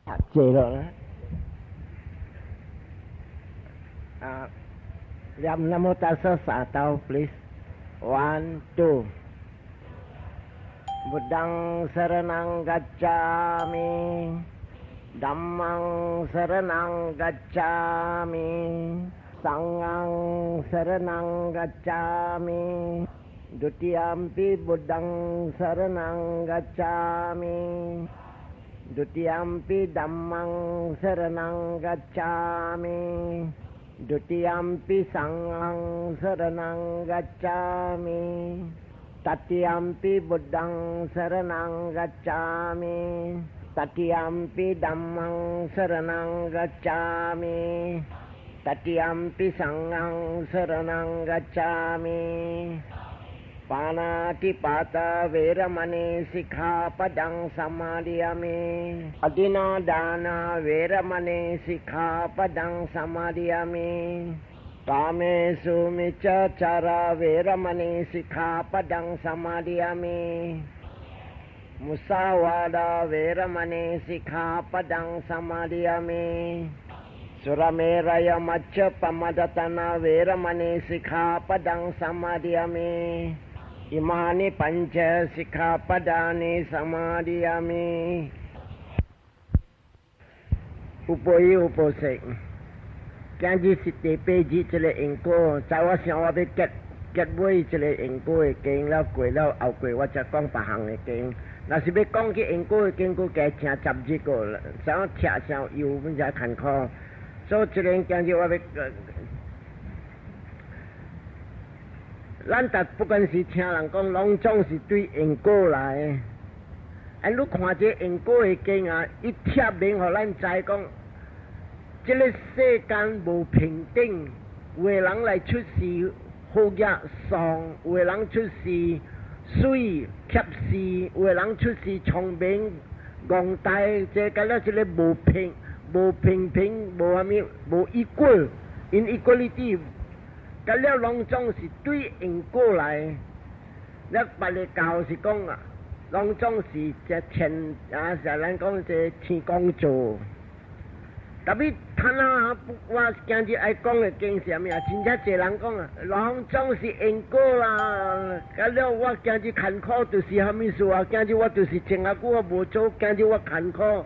ชัดเจนแล้วนะยำนะโมตัสสะสาเตา please 1 2บุดังสรณังกัจฉามิธัมมังสรณังกัจฉามิสังฆังสรณังกัจฉามิดุติยัมปิบุดังสรณังกัจฉามิดุติยัมปิธัมมังสรณังกัจฉามิดุติยัมปิสังฆังสรณังกัจฉามิตติยัมปิบุดังสรณังกัจฉามิตติยัมปิธัมมังสรณังกัจฉามิตติยัมปิสังฆังสรณังกัจฉามิปานาติปาตาเวรมณีสิกขาปดังสมาธิยามิอทินาดานาเวรมณีสิกขาปดังสมาธิยามิกาเมสุมิจฉาจาราเวรมณีสิกขาปดังสมาธิยามิมุสาวาดาเวรมณีสิกขาปดังสมาธิยามิสุรเมรยมัจจปมัดตนาเวรมณีสิกขาปดังสมาธิยามิอิมานิปัญจสิกขาปดานิสมาธิยามิอุปยอุปเสกการจิสิติเปจิเจเลเองโกจาวเสียวไปเก็ดบุยเจเลเองโกเก่งแล้วกวยแล้วเอากวยว่าจะก้องปะหังเก่งแล้วสิไปก้องที่เองโกเก่งกูแก่ชาจับจิโกสาวเฉาสาวอยู่มันจะขันคอโซเจเลงการจิว่าไป咱达不管是听人讲，拢总是对因果来。你看这因果的经啊，一贴明，互咱知讲，这个世间无平等，有的人来出世好业丧，有的人出世水缺世，有的人出世聪明戆大，这个了这个无平，无咩，无equal inequality。咁了拢总是对因果来，咱别个教是讲啊，拢总是这天啊，是咱讲这天公做。特别他那我今日爱讲的经是咩啊？真正侪人讲啊，拢总是因果啦。咁了我今日坎坷就是虾米事啊？今日我就是前下久我无做，今日我坎坷，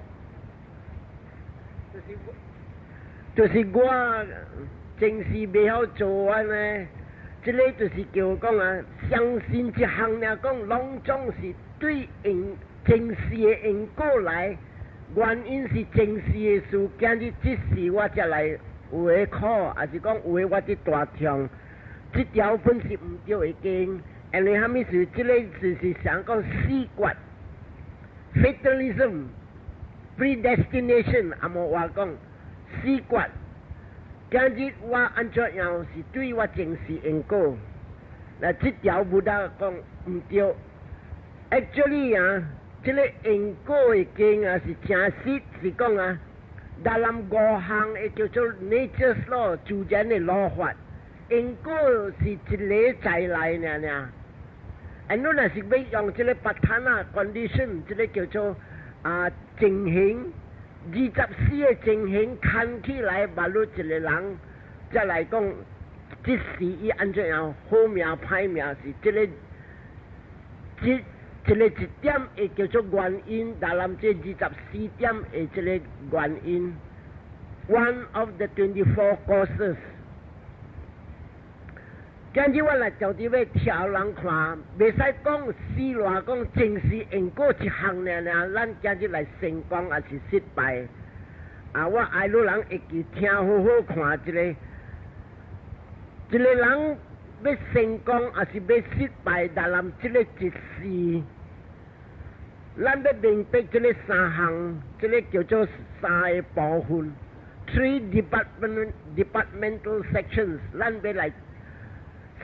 就是我。正事未好做啊呢，这个就是叫讲啊，相信一项呢，讲拢总是对因正事的因果来，原因是正事的事，今日这事我才来有的苦，还是讲有的我的大痛，这条本是唔对的经，因为虾米事？这个就是想讲死决 ，fatalism predestination， 阿莫话讲死决。今日我按照样是对我正视因果，那这条不得讲唔对。Actually 啊，这个因果的经啊是正实是讲啊，dalam 5项的叫做 nature's law 自然的律法，因果是一个再来呢。anh nói là是要用这个patana condition， 这个叫做情形。24的情形看起来，把路一个人再来讲，即时伊按照样好命歹命是这个一点会叫做原因，但係这24點的这个原因 ，one of the 24 causes。今日我来就啲要挑人看，袂使讲死偌讲正是因果一项呢，咱今日来成功还是失败？啊，我爱路人会记听好好看一个人要成功还是要失败，但係这个一事，咱要明白这个3项，这个叫做3个部分 ，3 departmental sections， 咱要来。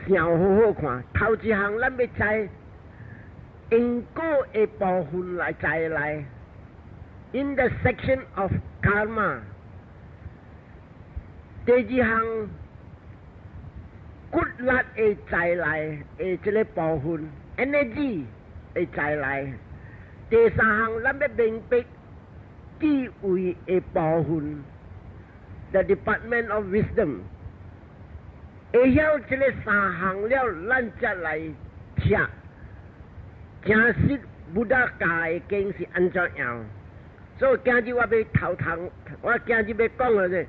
想好好看，头一项咱要知因果的部分来知来 ，in the section of karma。第二项骨力的知来的这个部分 ，energy 的知来。第三项咱要明白智慧的部分 ，the Department of Wisdom， 会晓这个三项了，咱才来吃正式布达教的经是安怎样？所以今日我要头头，我今日要讲的是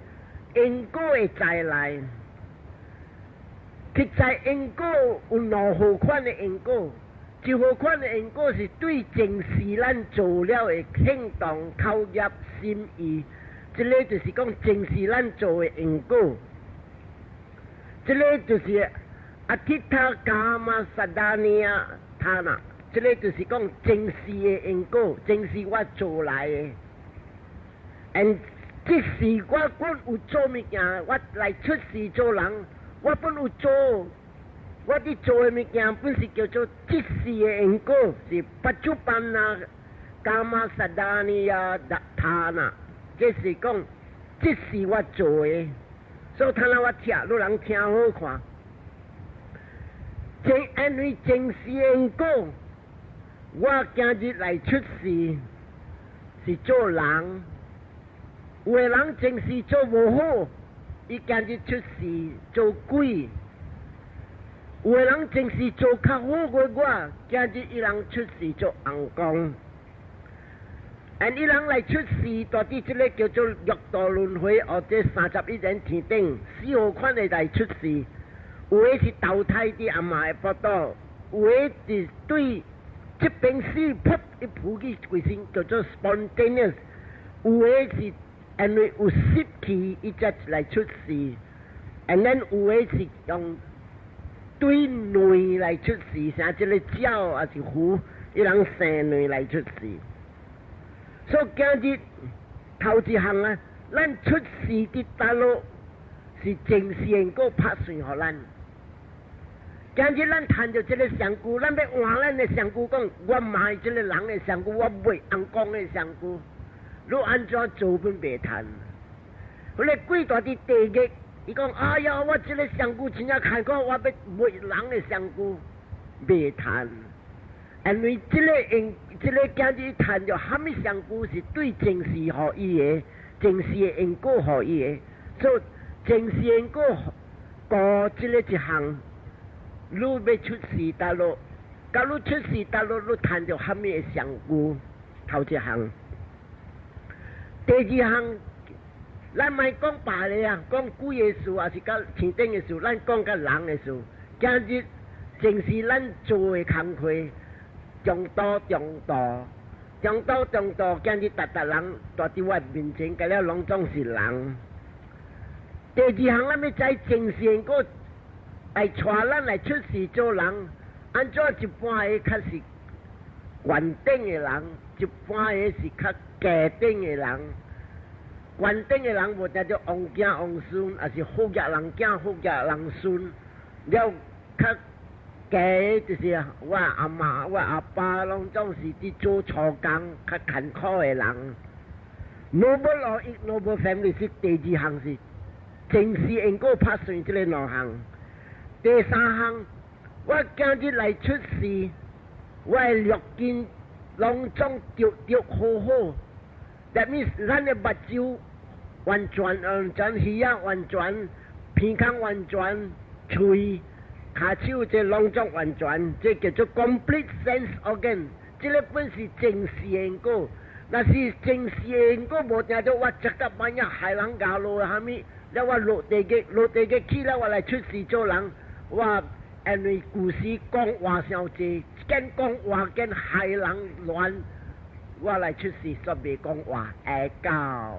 因果的再来。其在因果有两号款的因果，一号款的因果是对前世咱做了的行动、口业、心意，这个就是讲前世咱做的因果。这个就是阿提塔伽玛萨达尼亚塔那，这个就是讲前世的因果，前世我做来的。and 即时我本有做物件，我来出世做人。我本有做，我伫做的物件本是叫做即时的因果，是ปัจจุบันนะ伽玛萨达尼亚塔那，这是讲即时我做的，所以他那我听，你人听好看。因为前世的因果，我今日来出世是做人，有的人前世做无好。伊今日出世做鬼，有的人正是做较好过我，今日伊人出世做红光，伊人来出世，到底这个叫做六道轮回，或者31人天顶，四号款的来出世，有的是投胎伫阿妈的腹肚，有的是对这边死噗一扑去规身叫做 spontaneous， 有的是。因为有湿气，伊才来出世。and then 有的是用对内来出世，像这个鸟还是虎，伊人生内来出世。所以今日头一项啊，咱出世的道路是前世因果拍算予咱。今日咱谈到这个上句，咱要换咱的上句讲，我买这个人的上句，我买红光的上句。你安怎做本袂谈？后来几大的地狱，伊讲：哎呀，我这个上句真正看过，我要买人的上句，袂谈。因为这个今日谈着虾米上句是对前世予伊的，前世的因果予伊的，所以前世因果过这个一项，你要出世道路，假如出世道路，你谈着虾米的上句，头一项。第二项，咱莫讲别个啊，讲鬼的事，还是甲天顶的事，咱讲甲人的事。今日正是咱做的工课，中道。今日达人大伫我面前，甲了拢总是人。第二项，咱要知正善个来带咱来出世做人，安怎一般的较是原顶的人，一般的是较家顶的人。原顶的人无叫做王囝王孙，也是福业人囝福业人孙。了较家的就是我阿妈、我阿爸，拢总是伫做粗工、较艰苦的人。Noble or ignoble family 是第二项是前世因果拍算这个两项。第三项，我今日来出世，我的六根拢总着好好。That means 咱的目睭完全耳完全，鼻孔完全，嘴、骹手这拢总完全，这叫做 complete sense organ。这个本是前世因果，那是前世因果无听到我这个半夜害人咬落虾米，了我落地狱去了，我来出世做人，我因为故事讲话伤济，见讲话见害人乱。我来出世煞未讲话下教，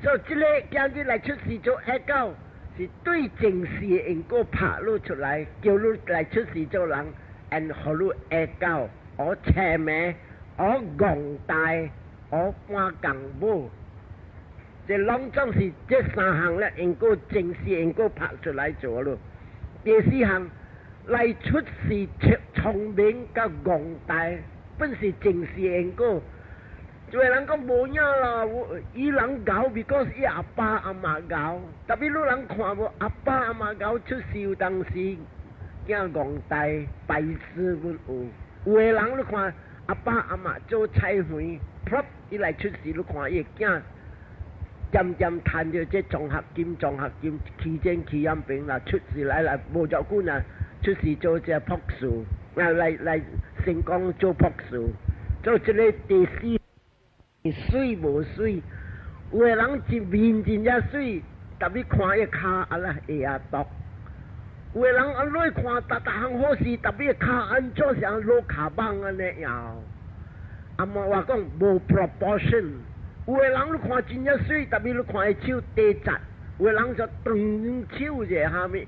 所以这个今日来出世做下教，是对前世的因果拍露出来，叫你来出世做人，然后你下教，我车名，我戆大，我搬工母，这拢总是这三项咧因果前世因果拍出来做咯。第四项来出世聪明甲戆大。本是前世因果，有个人讲无影啦，伊人搞 because 伊阿爸阿妈搞，特别你人看无阿爸阿妈搞出世有当时，惊戆大败事阮有，有个人你看阿爸阿妈做菜园，噗伊来出事，你看伊囝渐渐赚着这奖学金，期间期间病啦，出事来无照顾啊，出事做这博士，来成功做博士，做这个第四水无水，有个人一面真正水，特别看伊骹啊啦会啊毒。有个人啊，来看逐项好事，特别骹安做像落卡棒安尼样。阿妈话讲无 proportion。有个人你看真正水，特别你看伊手地窄，有个人就长手者下面，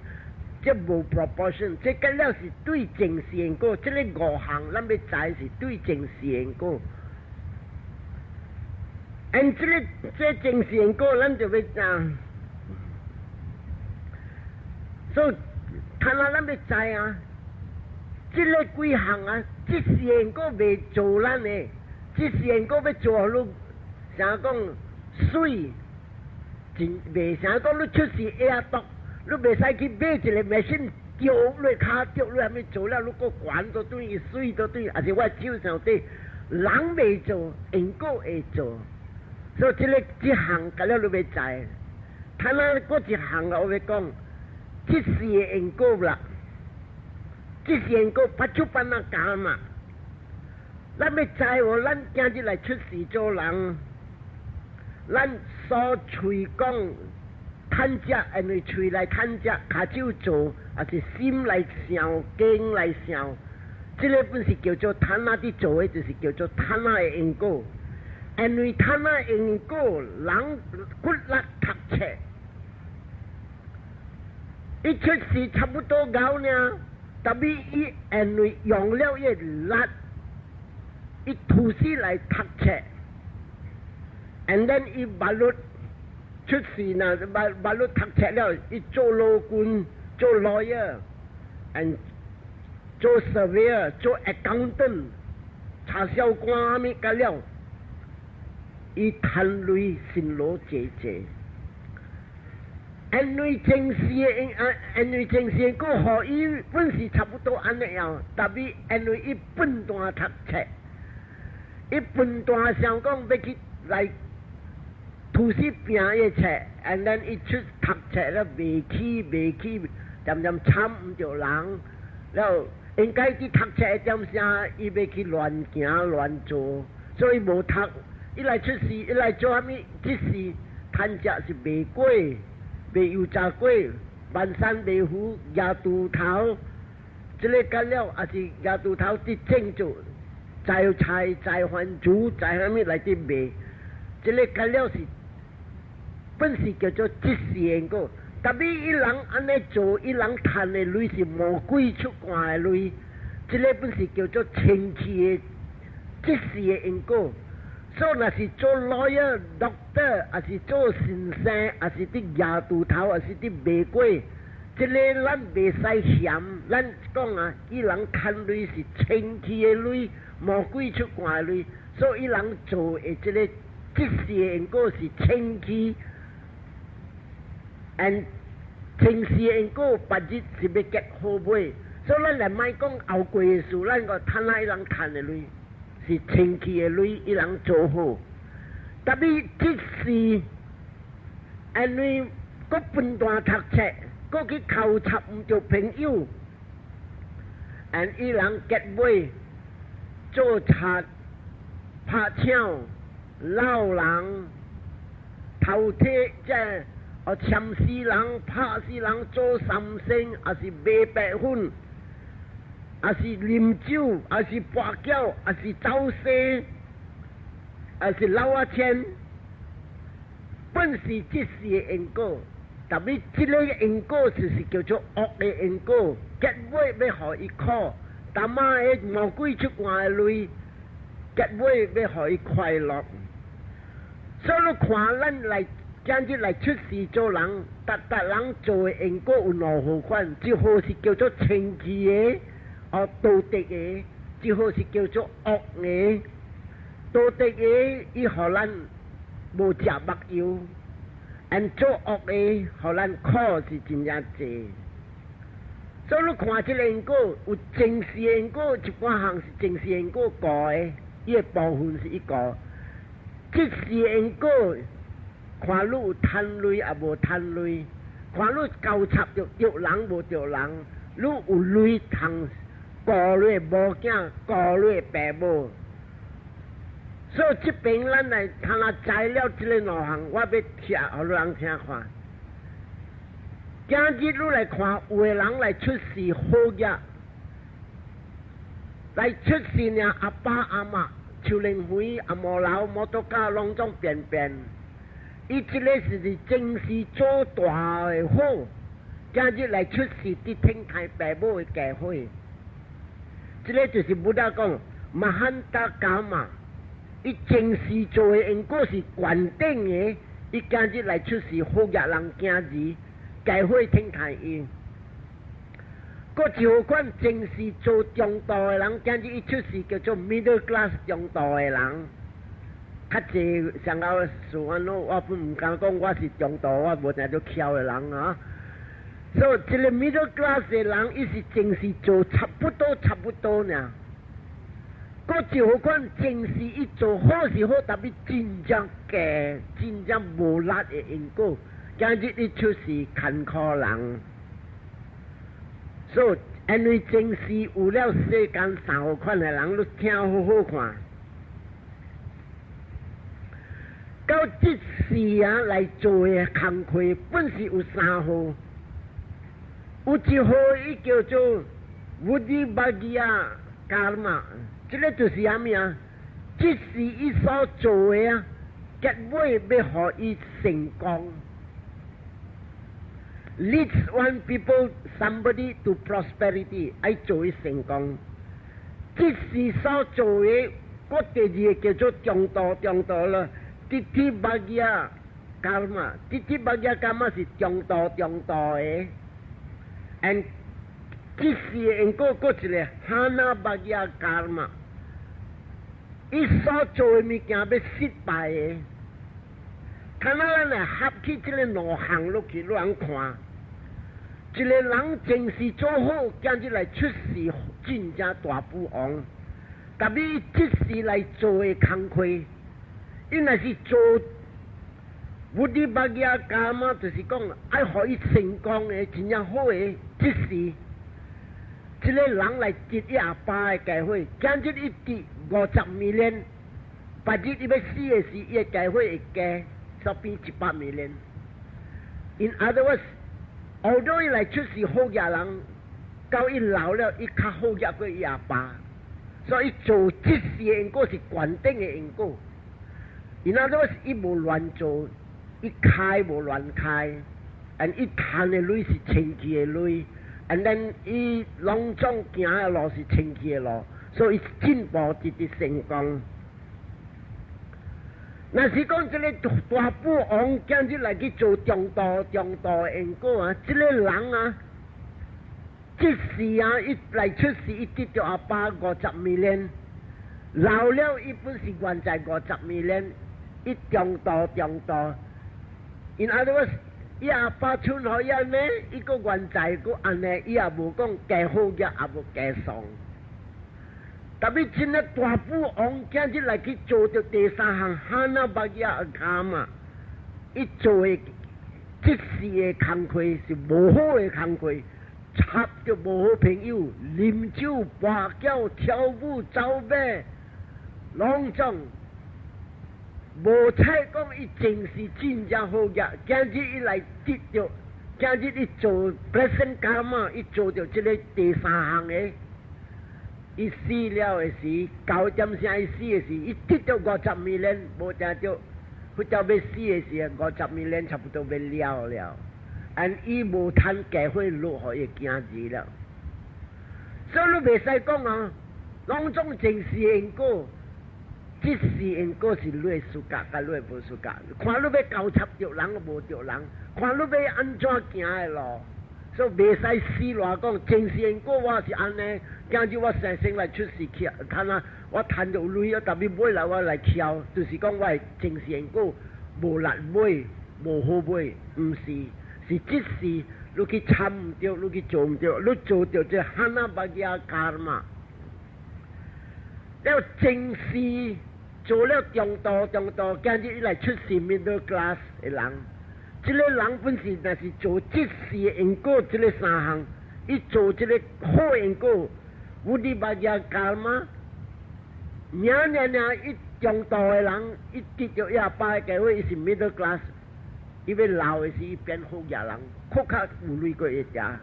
这无 proportion。这个了是对正善果，这个五项咱要知是对正善果。按这正善果，咱就要知。所以。看下咱要知啊，这个几项啊，这善果未做咱的，这善果要做你，啥讲水，真未啥讲你出事会毒，你未使去买一个machine丢落骹丢落，还没做了，你个管都对，水都对，而且我手上对，人未做，因果会做，所以这项甲了你要知，看下嗰一项啊，我要讲。这是因果啦，这是因果不出办啊干嘛？咱要知哦，咱今日来出世做人，咱所嘴讲趁食，因为嘴来趁食，下手做，还是心来想，经来想，这个本是叫做贪哪的做的，就是叫做贪哪的因果。因为贪哪因果，人骨力读册。一出事差不多搞呢，特别伊因为用了一力，伊吐丝来读册 ，and then 伊把律出事呢，把律读册了，伊做老官、做 lawyer，and 做 surveyor、做 accountant， 查销官咪个了，伊贪累辛劳姐姐。因为正事因为正事个学伊本是差不多安尼样，特别因为伊笨蛋读册，伊笨蛋想讲要去来图书拼个册 ，and then 伊出读册了未起，渐渐参唔着人，然后应该去读册点啥，伊要去乱行乱做，所以无读，伊来出事，伊来做啥物？这事趁食是未过。未油炸粿，万山未虎，牙肚头，这个干了也是牙肚头的庆祝，摘菜、摘番薯、摘啥物来啲卖，这个干了是本是叫做即时因果，特别伊人安尼做，伊人赚的钱是魔鬼出怪的钱，这个本是叫做清气的即时的因果。所以若是做 lawyer、doctor， 还是做先生，还是啲牙肚头，还是啲卖粿，这个咱未使嫌。咱讲啊，伊人赚钱是清气的钱，魔鬼出怪的钱，所以伊人做的这个即时的因果是清气，清时的因果白日是要结好买。所以咱来莫讲后过的事，咱个贪哪人赚的钱。是清气的钱，伊人做好，特别即是因为个笨蛋读册，个去考察唔着朋友，伊人结尾做贼、拍抢、捞人、偷铁即cham死人、拍死人、做三星，还是卖白粉。也是啉酒，也是跋筊，也是走私，也是捞啊钱，本是即时的因果。特别这个因果就是叫做恶的因果，结尾要互伊苦，他妈的魔鬼出怪的钱，结尾要互伊快乐。所以看咱来今日来出世做人，逐人做的因果有两好款，一好是叫做清气的。道德的，最好是叫做恶的。道德的，伊互咱无食目油，做恶的，互咱苦是真正济。所以你看这个因果有正视的因果，一般项是正视因果过的，伊的部分是一个。即时因果，看你有贪累也无贪累，看你交叉着人无着人，你有累通顾你无囝，顾你爸母。所以这边咱来看下材料这个两项，我要听互人听看。今日你来看，有的人来出世好业，来出世呢，阿爸阿妈、邱灵辉、阿摩老、摩托卡拢总便便。伊这个是正是做大的好，今日来出世伫天台爸母的家会，这个就是不达讲马汉达伽嘛。伊正是做的因果是关顶的，伊今日来出世好业人今日家会天台因。个就款正是做中道的人，今日伊出世叫做 middle class 中道的人。较济上到事安怎，我本唔敢讲我是中道，我无定做巧的人啊。所以一个 middle class 的人，伊是正是做差不多呢。个就款正是伊做好是好，但是真正假、真正无力的因果，今日伊出世坎坷人。所以因为正是有了世间三号款的人，你听好好看。到即时啊来做的工课，本是有三号，有一号伊叫做Woody Bagia Karma， 这个就是啥物啊？即是伊所做的啊，结尾要互伊成功。Leads one people somebody to prosperity， 爱做伊成功。即是所做的，我第二个叫做中道了。Titi Bagia Karma， Titi Bagia Karma 是中道的。And 即是因果个一个 Hana Bagia Karma， 伊所做的物件要失败的。看咱来合起这个两项落去，咱看。一个人正是做好，今日来出世真正大富翁，但伊即时来做的工课，伊若是做无敌百家家嘛，就是讲爱互伊成功的真正好的，即时一个人来接伊阿爸的家会，今日伊得50 million， 别日伊要死的时，伊的家会会加，所变100 million。In other words，although 伊来出世好业人，到伊老了，伊较好业过伊阿爸，所以做即时的因果是关顶的因果。In other words，伊无乱做，伊开无乱开 ，and 伊赚的钱是清气的钱 ，and then 伊拢总行的路是清气的路，所以伊进步直直成功。若是讲这个大富翁今日来去做中道的因果啊，这个人啊，即时啊，伊来出世，伊得到阿爸50 million， 老了伊本是原在50 million， 伊中道。In other words， 伊阿爸剩互伊安尼，伊个原在个安尼，伊也无讲加好业，也无加爽。特别真个大富翁今日来去做着第三项哈那巴亚卡嘛，伊做的即时的工课是无好的工课，插着无好朋友，啉酒、跋筊、跳舞、走马，拢总无采讲伊正是真正好业。今日伊来得着，今日伊做present karma，伊做着这个第三项的。伊死了的时，9点声伊死的时，伊得到50 million， 无正着，佢就要死的时，50 million 差不多要了。按伊无趁机会落互伊惊死了。所以你袂使讲啊，拢总正是因果，即是因果是你的输家，甲你的无输家。看你要交叉着人，无着人，看你要安怎行的路。所以袂使死偌讲，正是因果我是安尼。今日我生来出世去，看啊，我赚到钱啊，特别买来我来敲，就是讲我正是因果无力买，无好买，唔是，是即时你去参唔到，你去做唔到，你做到这哈那巴亚卡嘛。了正事做了中道，今日伊来出世 middle class 的人，这个人本身那是做这事因果，这个三项，伊做这个好因果，乌迪巴亚卡嘛，年伊中道的人，伊跌到100个位，伊是 middle class。因为老的是一边好野人，酷较有累过一家，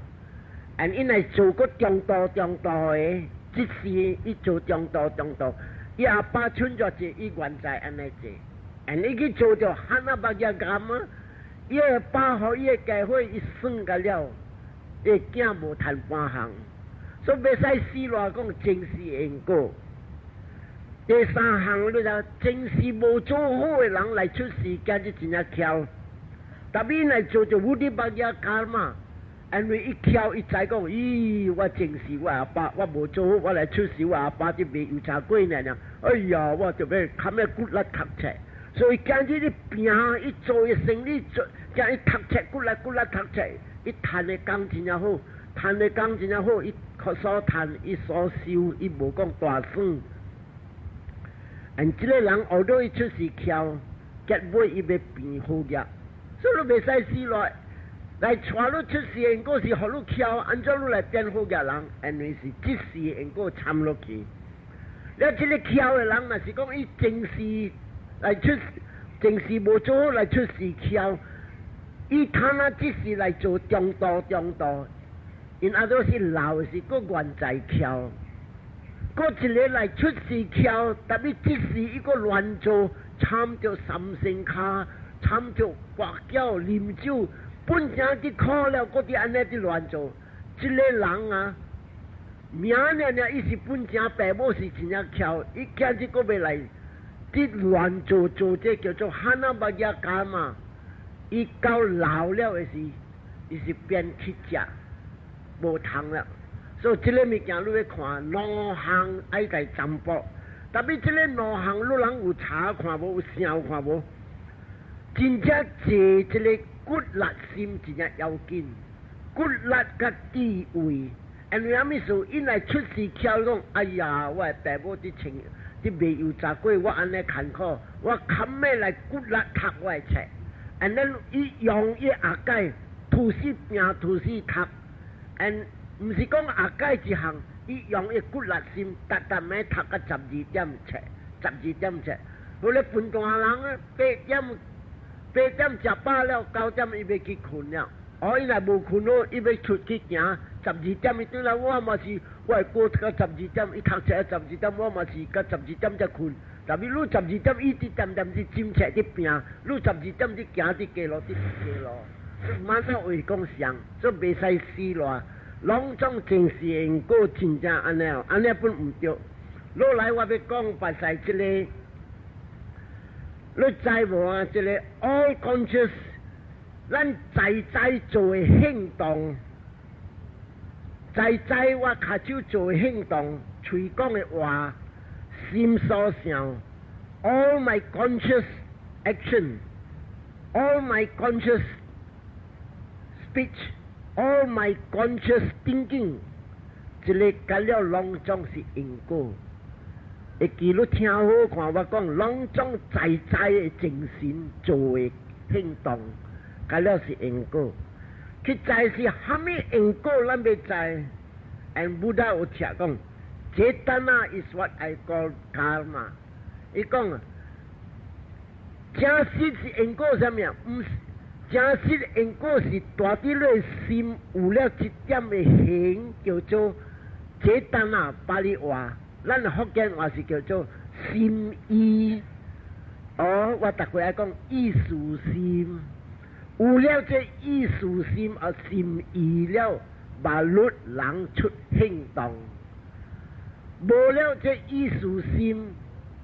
因因来做个中道的，即时伊做中道，伊阿爸存着这伊原在安尼做，因伊去做着哈那巴亚干嘛？伊阿爸和伊家伙伊算个了，伊囝无谈半项，所以袂使死落讲正事因果。第三项你就正事无做好的人来出事，今日真正巧。tapi 来做就乌迪巴亚卡嘛，因为一跳一知讲，咦，我正是我阿爸，我无做好，我来出事，我阿爸就未有查过呢。哎呀，我就要看咩骨力读册，所以今日你拼一做一生意做，今日读册骨力读册，伊赚的工真正好，伊所赚伊所收，伊无讲大算。这个人学到伊出事巧，结尾伊要变好嘅。所以你袂使死落来带你出事因果是学你巧，按照你来变好嘅人，因为是即时因果参落去。了这个巧的人，若是讲伊正事来出，正事无做好来出事巧，伊贪啊即时来做中道，因阿都是老是个原在巧，个一个来出事巧，特别即时伊个乱做，参着三星卡。参着白酒、啉酒，本身啲苦了，嗰啲安尼啲乱做，这个人啊，名伊是本身爸母是真正巧，伊今日个要来啲乱做，这叫做哈那巴亚干嘛，伊到老了的是，伊是变乞食，无通了，所以这个物件你要看两项爱该占卜，特别这个两项你人有查看无，有想看无？真正坐一个骨力心真正要紧，骨力甲智慧，因为阿咪说因来出事巧讲，哎呀，我爸母啲情，啲未有查过，我安尼坎坷，我冚咩来骨力读我的册，and then 伊用伊阿解，吐死拼吐死读，and 唔是讲阿解一项，伊用伊骨力心，特咩读个12点册，我咧半大人啊8点食饱了，9点伊要去困了。伊若无困好，伊要出去行，12点伊对啦，我嘛是，我会过到12点，伊读册12点，我嘛是到12点才困。但是你12点伊伫点去斟册伫拼，你12点伫行伫街路，马上会讲上，所以袂使死落。两种正事因果真正安尼本唔对。落来我要讲白晒这个。你知无啊？这个 all conscious， 咱在做的行动，在我骹手做的行动，嘴讲的话，心所想 ，all my conscious action，all my conscious speech，all my conscious thinking， 这个甲了两种是因果。会记你听好看，我讲两种在的精神做的行动，甲了是因果。去在是虾米因果，咱未知。And Buddha 有讲，Cetana is what I call karma。伊讲，正实是因果什么呀？唔是，正实因果是大啲你心有了一点的行，叫做Cetana，巴利话。咱福建话是叫做心意，我逐个爱讲意识心，有了这意识心心意了，马律人出行动，无了这意识心，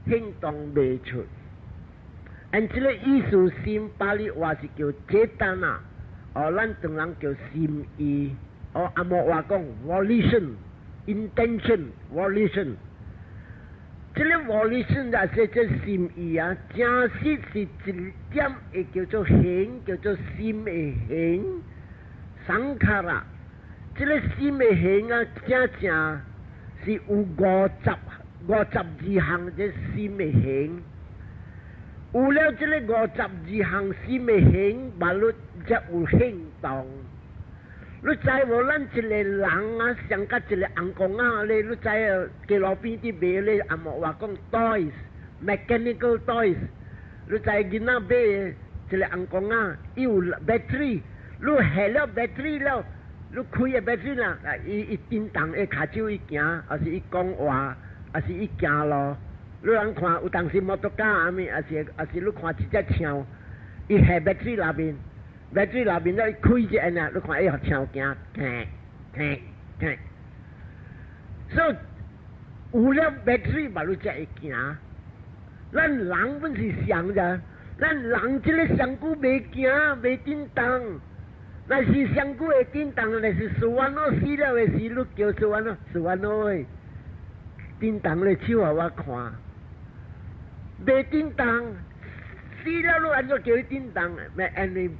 行动未出。按这个意识心，巴利话是叫Cetana，咱中人叫心意，阿莫话讲 volition。这个 volition 就是这心意啊，正实是一点会叫做行，叫做心的行，桑卡拉，这个心的行啊，正正是有52项这心的行。有了这个52项心的行，嘛，你才有行动。你知无？咱一个人啊，像甲一个红公仔咧，你知啊？街路边啲卖咧，阿莫话讲 toys，mechanical toys。你知囡仔买一个红公仔，伊有 battery， 你下了 battery 了，你开个 battery 啦，伊震动，伊骹手伊行，还是伊讲话，还是伊行路。你人看有当时摩托车阿咪，还是你看一只枪，伊下 battery 内面。battery 内面咧开一下呢，你看伊互枪行，所以有了 battery 嘛，你才会行。咱人本是想着，咱人这个上久袂行，袂震动。那是上久会震动，那是苏万诺死了的时，你叫苏万诺诶，震动咧手互我看，袂震动，死了你安怎叫伊震动？咪安尼。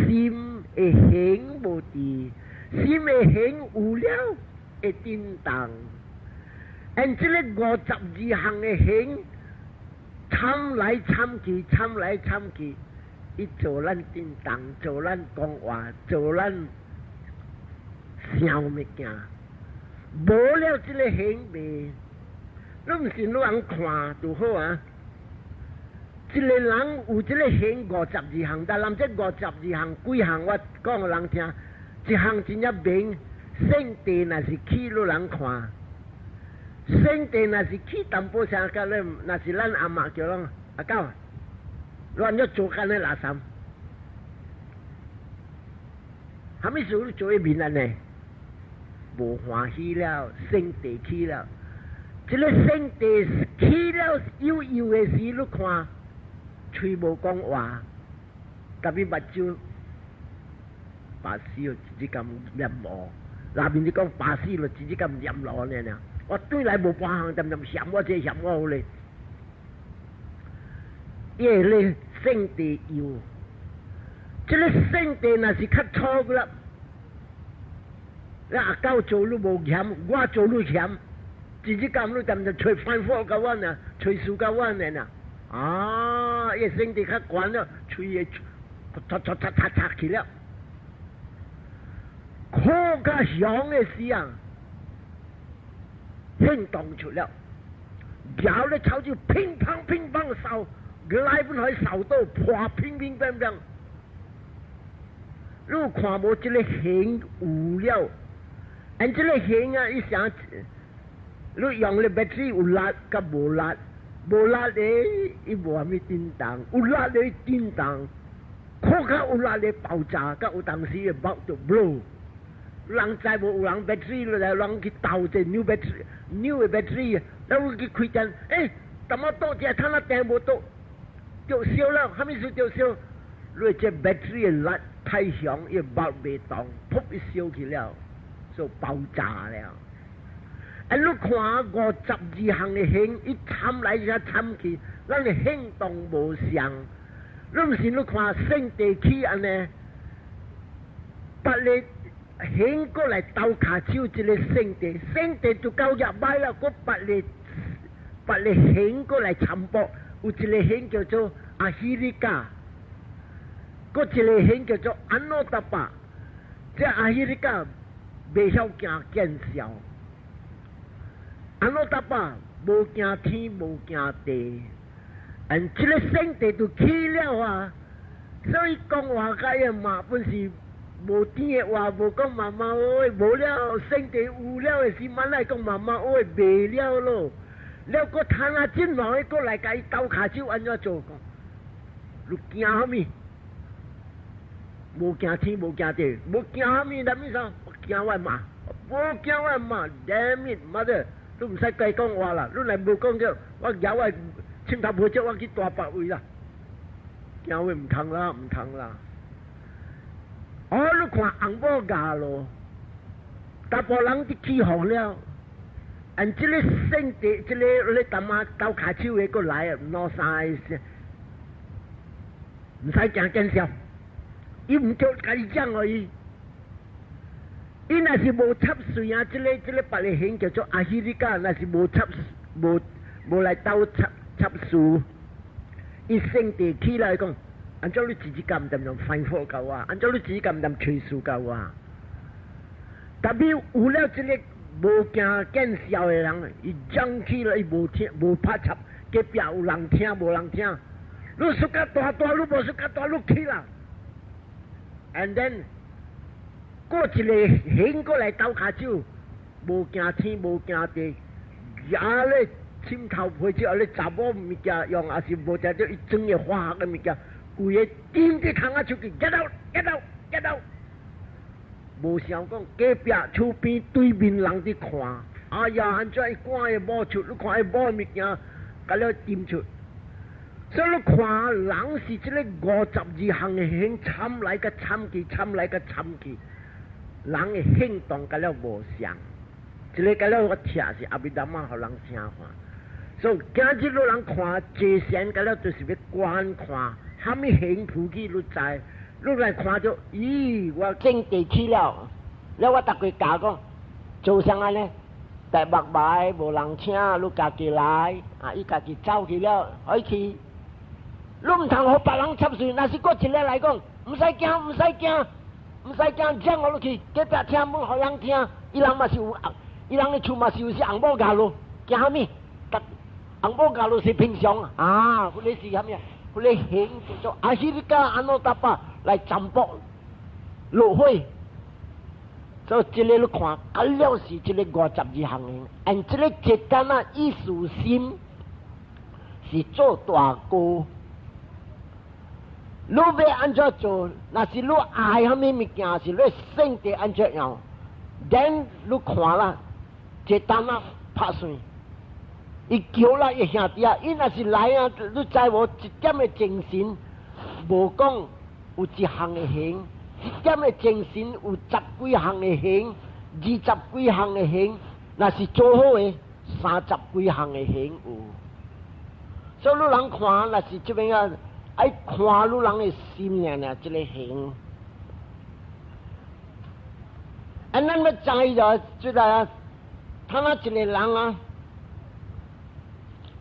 心会行无伫，心会行有了会震动。按这个52项的行，参来参去，伊做咱震动，做咱讲话，做咱想物件。无了这个行袂，你毋信你人看就好啊。一个人有这个行52项，但咱这52项几项，我讲给人听，一项真正明，圣地若是去，你人看，圣地若是去淡薄啥个咧，若是咱阿嬷叫人阿狗，乱咗做干咧垃圾，虾米事你做一面安呢？无欢喜了，圣地去了，这个圣地去了悠悠的时，你看。嘴无讲话，甲你目睭把死就直接咁念落，那边你讲把死就直接咁念落呢？我对来无半项，就嫌我这嫌我好咧，因为咧圣地有，这个圣地若是较粗个啦，阿狗做你无嫌，我做你嫌，直接咁你就吹翻火甲我呢，吹树甲我呢？啊！一圣地较悬了，吹嘢擦去了，可较响的时啊，行动出了，摇咧草就乒乓扫，来本可以扫到破乒乒乓乓。你看无这个行有了，按这个行啊，伊想，你用咧 battery 有力甲无力。无力咧，伊无虾米震动；有力咧震动，可较有力咧爆炸，甲有当时会爆就 blow。人知无有人 battery 咧，人去斗只 new 的 battery， 然后去开灯，怎么倒只摊仔电无倒，就烧了，虾米事就烧？你这 battery 的力太强，伊爆袂动，噗一烧去了，就爆炸了。你看52项的行，伊参来才参去，咱的行动无相。你毋是你看圣地去安尼，别个行过来斗骹手一个圣地，圣地就到入摆了，个别个行过来参博，有一个行叫做阿希里加，个一个行叫做安诺达巴，这阿希里加袂晓行见效。安诺达巴无惊天无惊地，这个圣地就去了啊！所以讲话甲伊嘛本是无天的话，无讲妈妈哎，无了圣地有了的时，慢来讲妈妈哎，袂了咯。了个摊啊真忙，过来甲伊斗骹手安怎做？你惊啥物？无惊天无惊地，无惊啥物？啥物啥？惊我妈，无惊我妈 ，damn it mother！你唔使计讲话啦，你来无讲叫，我有啊，青头婆叫我去大白位啦，惊我唔通啦，唔通啦。你看红宝架咯，大部人啲起航了，这个圣地，这个你淡仔斗骹手的过来啊，攞晒，唔使惊见笑，伊唔叫家己讲而已。伊若是无插水啊，这个别个形叫做阿希利加，若是无插无来斗插树，伊生地起来讲，按照你自己敢唔敢用快火够啊？按照你自己敢唔敢吹树够啊？特别有了这个无惊见笑的人，伊讲起来伊无听无拍插，隔壁有人听无人听，你说甲大，你无说甲大，你起啦。And then 过一个醒过来斗骹手，无惊天无惊地，也咧浸头皮只咧查某物件用，也是无得到伊装嘅化学嘅物件，规个顶啲窗啊出去，get out，无想讲隔壁厝边对面人伫看，哎呀，安怎伊赶会摸出，你看伊摸物件，甲了掂出。所以你看人是这个52项嘅行参来个参去，人嘅行动甲了无相，这个甲了我听是阿弥达妈互人听看。所以今日你人看这神甲了就是要观看，虾米行普去你知，你来看着，咦，我正地起了，了我逐个教讲，做啥安尼？大目牌无人请，你家己来，啊，伊家己走去了，可以去。你唔通互别人插水，那是搁一个来讲，唔使惊，将我落去，隔壁听门互人听，伊人嘛是有，伊人的厝嘛是有是红宝家路，惊啥物？红宝家路是平常啊，佢哋是啥物啊？佢哋行叫做阿希利加安诺达巴来占卜落火，所以这个你看，甲了是这个52项嘅，按这个简单啊，艺术心是做大哥。你要安怎做？那是你爱啥物物件，是你性地安怎样？等你看啦，简单啊，拍算。伊叫啦，伊兄弟啊，伊若是来啊，你知无？一点嘅精神，无讲有一项嘅行；一点嘅精神有10几项嘅行，20几项嘅行，那是做好嘅30几项嘅行有。所以你人看，那是这边啊。爱看你人的心呢，这个行。咱要知着，即个他那一个人啊，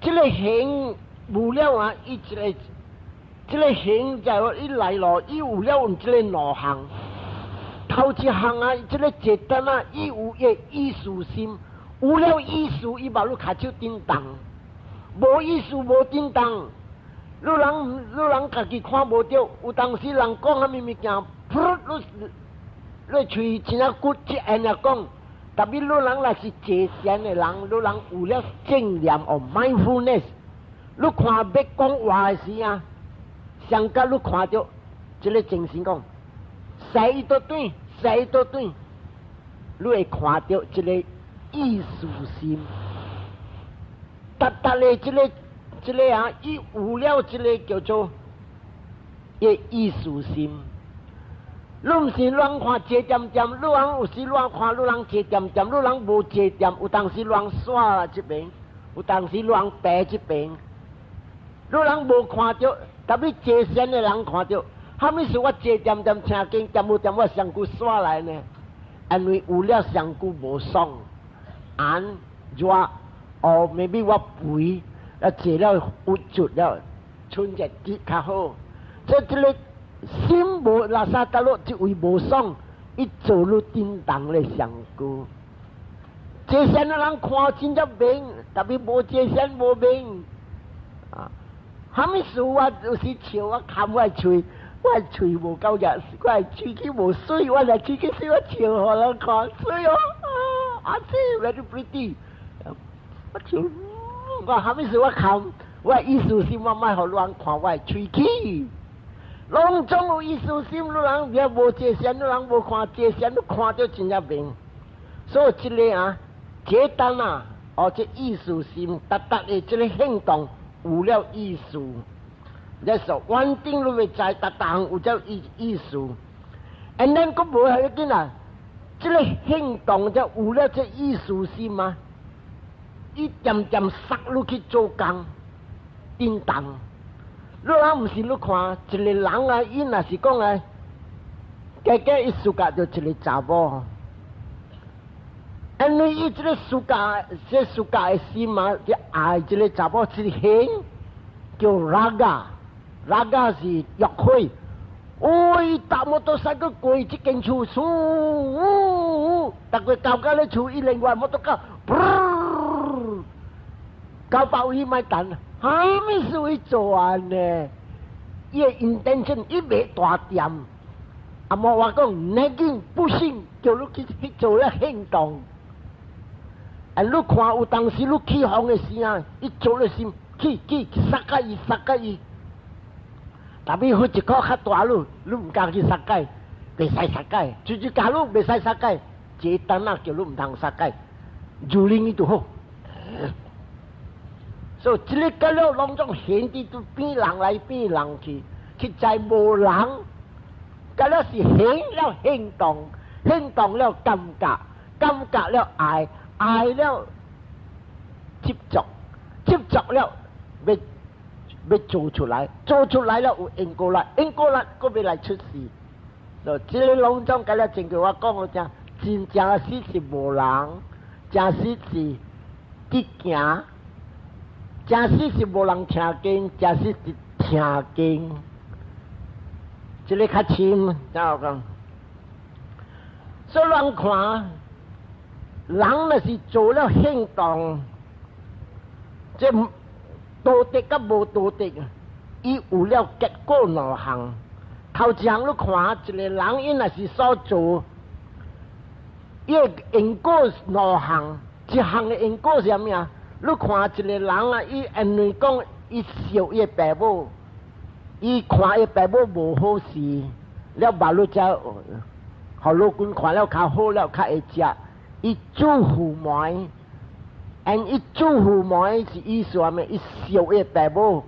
这个行无了啊，伊这个行就伊来咯，伊有了用这个2项。头一项啊，这个简单啊，伊有个艺术心，有了艺术，伊把你脚手叮当，无艺术无叮当。你人家己看无着，有当时人讲啥物物件，噗，你喙真啊骨一按啊讲，特别你人若是坐禅的人，你人有了正念哦 mindfulness， 你看要讲话的时啊，上甲你看着这个精神讲，西倒转，你会看着这个艺术心，达的这个啊，伊有了这个叫做个艺术心。你唔是乱看坐点，你人有时乱看，你人坐点，你人无坐点，有当时乱耍这边，有当时乱白这边。你人无看着，特别坐禅的人看着，虾米是我坐点听经，点无点我上久耍来呢？因为有了上久无爽，热哦，maybe 我肥。坐了有足了，春日节较好。所以这个心无拉萨达落，这位无爽，伊做了叮当咧上久。坐禅的人看真正明，特别无坐禅无明。啊，虾米事我有时笑我看我嘴无够热，我喙齿无水，我来喙齿水我笑互人看水哦，啊，see very pretty， 我笑。我虾米事我看，我艺术心我莫互人看我喙齿。拢总有艺术心，你人也无坐禅，你人无看坐禅，你看着真正明。所以这个啊，简单啊，这艺术心，达的这个行动有了艺术。那时候稳定你会知达有了艺术。and then 佫无迄个啊，这个行动就有了这艺术心嘛。伊渐塞入去做工，叮当。你人唔是你看一个人啊，伊若是讲啊，家伊事甲着一个查某，因为伊这个暑假的心嘛，就爱这个查某是兴，叫raga是约会。伊搭摩托车过这间厝，逐个交到咧厝，伊另外摩托车，交包伊买单，还没是会做安呢？伊的 intention 伊袂大点，啊莫话讲，那紧不行，叫你去做咧行动。啊，你看有当时你起风的时啊，伊做咧心去杀甲伊。特别好一个较大路，你唔敢去杀界，袂使杀界。就是假如袂使杀界，这单啊叫你唔通杀界，就令伊就好。所以这个个了拢种闲伫都变人来变人去，去在无人，个了是行了行动了感觉了爱了接触了要做出来了有因果啦，搁要来出事。所以这个拢种个了，真叫我讲个正，真正是无人，真是伫行，真是无人听经，真是听经。这个较深，怎我讲？所以人看，人若是做了行动，这道德甲无道德，伊有了结果两项。头一项你看，一个人伊若是所做，伊的因果两项，一项的因果是啥物啊？你看一个人啊，伊因为讲伊受伊爸母，伊看伊爸母无好事，了马路才互老公看了较好了，较会食，伊煮父母。伊煮父母是意思啥物？伊受伊爸母，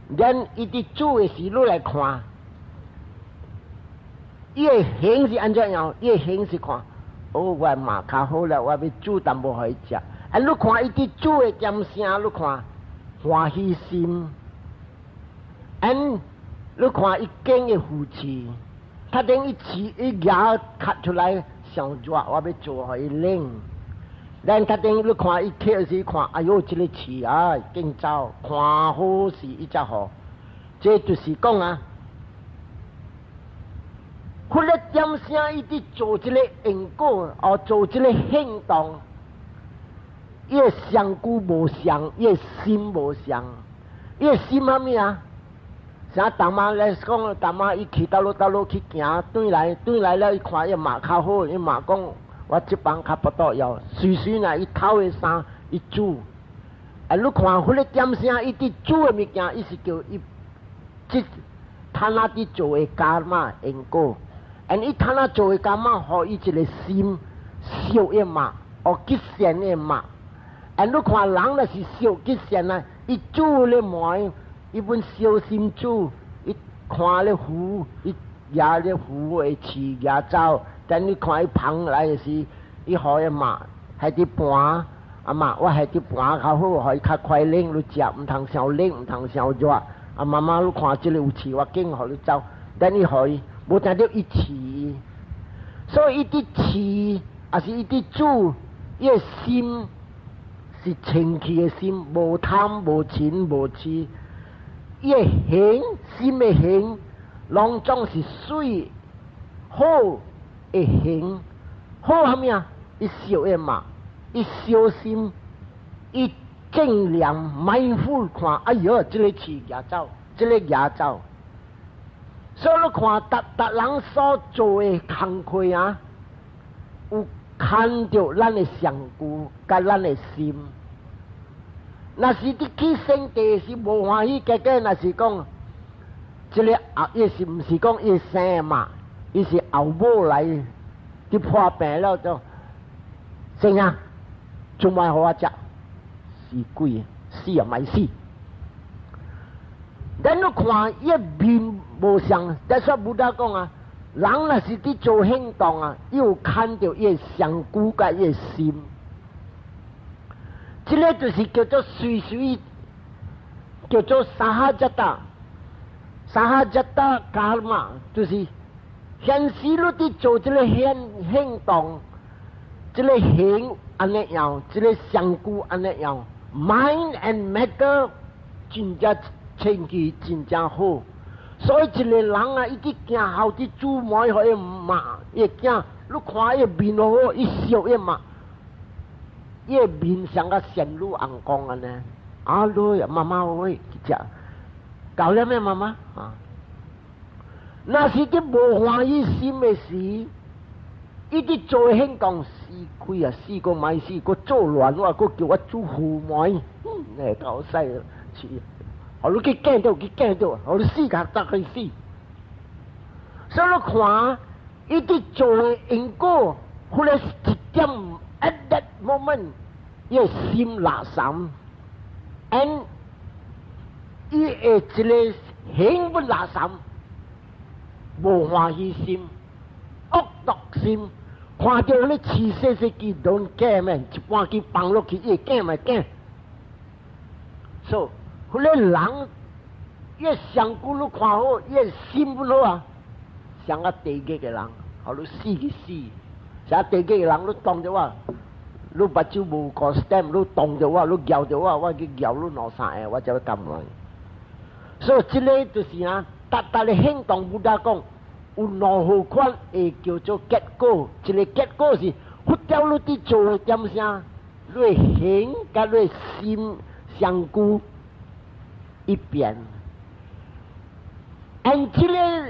连伊伫煮的时，你来看，伊的形是安怎样？伊的形是看，我嘛较好了，我要煮淡薄互伊食。你看伊伫煮的点声，你看欢喜心。你看伊经的福气，他等伊牙咳出来上热，我要做互伊冷。咱他等你看伊起时看，哎哟，这个气啊，紧走，看好是伊才好。这就是讲啊，迄个点声伊伫做这个因果，做这个行动，伊的相故无相，伊的心无相，伊的心啥物啊？像大妈来讲，大妈伊去倒路去行，转来了，伊看伊马较好，伊马讲。我这帮较不到腰，随啊，伊偷的衫，伊煮。你看，迄个点声，伊伫煮的物件，伊是叫伊即他那伫做的伽马因果。伊他那做的伽马，互伊一个心烧一嘛，吉善的嘛。你看人若是烧吉善啊，伊煮咧糜，伊本烧心煮，伊看咧糊，伊压咧糊的饲压走。等你看伊捧来的时，伊互伊嘛，还伫盘，嘛，我还伫盘较好，互伊较快冷，你食，毋通伤冷，毋通伤热。妈妈，你看这个有饲，我紧互你走。等你互伊，无听到伊饲，所以伊伫饲，也是伊伫煮，伊的心是清气的心，无贪无嗔无痴。伊的行，心的行，拢总是水好。会行好啥物啊？伊烧的嘛，伊小心，伊正良mindful看，哎哟，这个饲牙走，这个牙走。所以你看，逐人所做的工课啊，有看到咱的上故，甲咱的心。若是你去生地是无欢喜，结果若是讲，这个也是毋是讲伊生嘛？伊是后母来，伫破病了就，怎样？做卖互我食，是鬼，死也卖死。咱你看伊面无相，但说不达讲啊，人若是伫做行动啊，伊有看到伊上古甲伊心，这个就是叫做随，叫做沙哈加达伽玛，就是。现时你伫做这个行动，这个形安尼样，这个香菇安尼样 ，mind and matter 真正清气真正好。所以一个人啊，伊去行后伫煮糜互伊骂，伊囝，你看伊面好，伊笑伊骂，伊面像个仙女红光安尼。啊，你妈妈喂，食搞了咩妈妈啊？那是啲无欢喜心的事，伊啲做香港死亏啊，死个买死个做乱话，个叫我煮糊糜，你搞细了，似，我你去惊到，我你死格得去死。所以你看，伊啲做的因果，后来一点 at that moment， 伊心垃圾。and 伊会一个兴不垃圾，无欢喜心，恶毒心，看到迄个饲细细鸡蛋鸡咩，一半鸡放落去，伊惊咪惊。所以，迄个人越上古你看好，越心不好啊，像个地基嘅人，好你死去死，像地基嘅人，你当着我。你把酒无个 stem， 你动着我，你摇着我，我去摇你两三下，我就要撳落。所以这个就是啊，达的行动不大讲，有两好款会叫做结果。一个结果是，佛教你伫做的点啥，你行甲你心相顾一边。而这个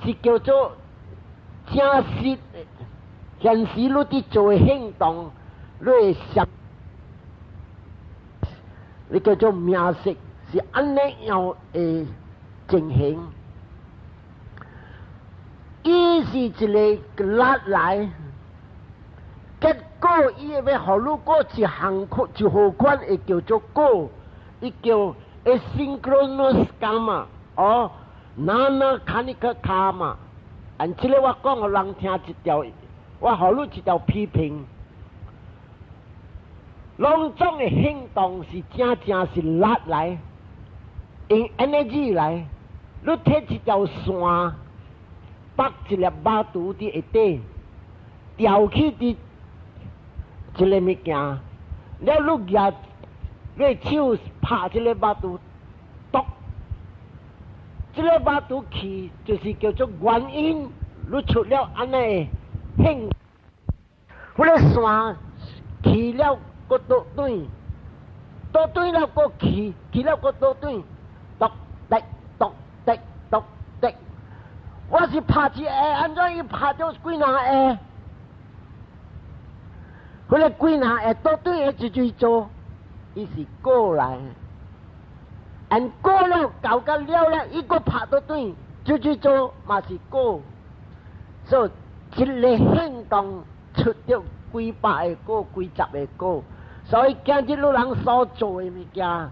是叫做真实。现时你伫做的行动，你会想，你叫做名色是安尼样的情形。伊是一个拉来，结果伊要互你过一项款一号款会叫做果，伊叫 asynchronous karma 哦 ，nana kanika karma。按这个我讲互人听一条。我互你一条批评，两种的行动是正是力来，用 energy 来。你摕一条线，绑一粒马肚伫下底，吊起伫一个物件，了你举，你手拍这个马肚，剁，这个马肚去就是叫做原因，你出了安尼。兴，迄个线去了个倒转，倒转了个去了个倒转，剁滴剁滴剁滴。我是拍一下，安怎伊拍到几若下？迄个几若下倒转下一做，伊是过来，按过了搞到了，伊个拍倒转，就做嘛是过，所以。一个行动出着几百个、几十个，所以今日老人所做的物件，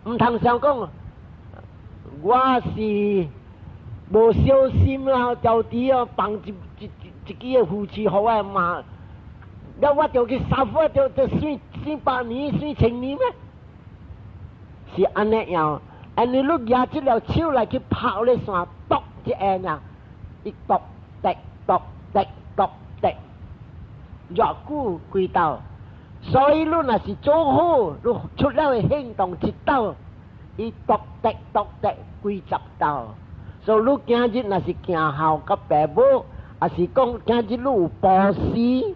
唔通想讲，我是无小心啦，就伫哦放一支个夫妻互我骂，了我就去杀火，就算百年、算千年咩？是安尼样，安尼你举这条手来去拍咧线，剁一下呀，一剁滴剁。剁滴，若久几道，所以你若是做好，你出了的行动一道，伊剁滴几十道。所以你今日若是行孝甲爸母，也是讲今日你有布施，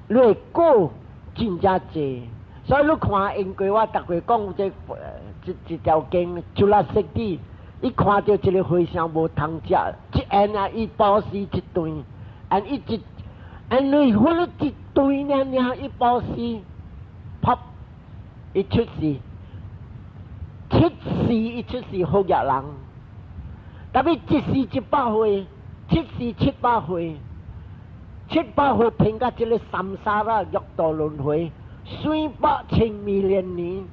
你会果真正济。所以你看因过我逐个讲这条经，就拉识啲。伊看到一个和尚无通食，一按啊，伊布施一顿，按伊你迄个一顿呢，伊布施，啪，伊出世，伊出世好野人，特别一世100岁，7世700岁，700岁拼甲这个三沙啦，六道轮回，300千million年，